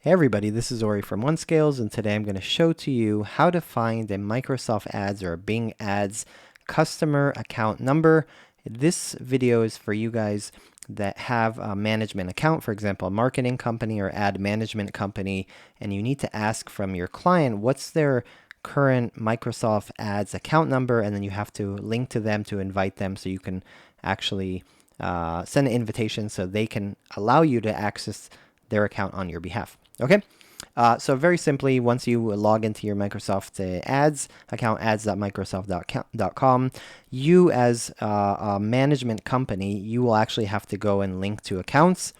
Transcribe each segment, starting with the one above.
Hey everybody, this is Ori from OneScales, and today I'm going to show to you how to find a Microsoft Ads or a Bing Ads customer account number. This video is for you guys that have a management account, for example, a marketing company or ad management company, and you need to ask from your client what's their current Microsoft Ads account number, and then you have to link to them to invite them so you can actually send an invitation so they can allow you to access their account on your behalf. Okay, so very simply, once you log into your Microsoft Ads account, ads.microsoft.com, you as a management company, you will actually have to go and link to accounts,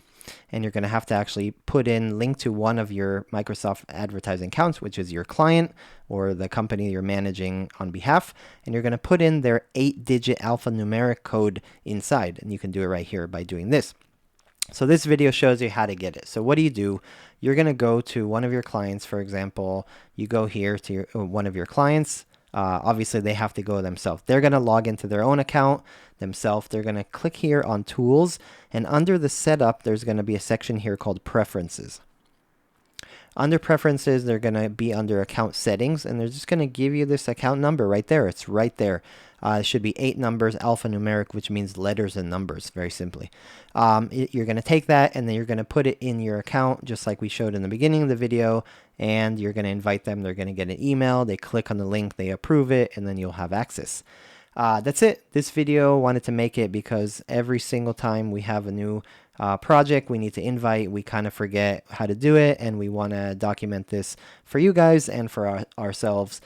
and you're going to have to actually put in link to one of your Microsoft advertising accounts, which is your client or the company you're managing on behalf, and you're going to put in their 8-digit alphanumeric code inside, and you can do it right here by doing this. So this video shows you how to get it. So what do? You're going to go to one of your clients. For example, you go here to one of your clients. Obviously, they have to go themselves. They're going to log into their own account themselves. They're going to click here on Tools, and under the Setup, there's going to be a section here called Preferences. Under Preferences, they're going to be under Account Settings, and they're just going to give you this account number right there. It's right there. It should be 8 numbers, alphanumeric, which means letters and numbers, very simply. You're going to take that, and then you're going to put it in your account, just like we showed in the beginning of the video, and you're going to invite them. They're going to get an email. They click on the link, they approve it, and then you'll have access. That's it. This video, wanted to make it because every single time we have a new project we need to invite, we kind of forget how to do it, and we want to document this for you guys and for ourselves,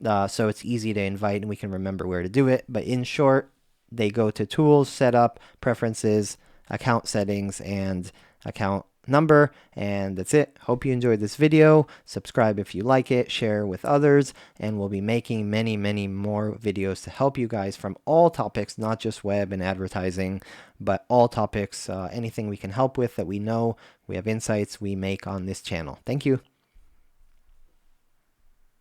so it's easy to invite and we can remember where to do it. But in short, they go to Tools, Setup, Preferences, Account Settings, and Account Number, and that's it. Hope you enjoyed this video. Subscribe if you like it, share with others, and we'll be making many more videos to help you guys from all topics, not just web and advertising, but all topics, anything we can help with that we know, we have insights we make on this channel. Thank you.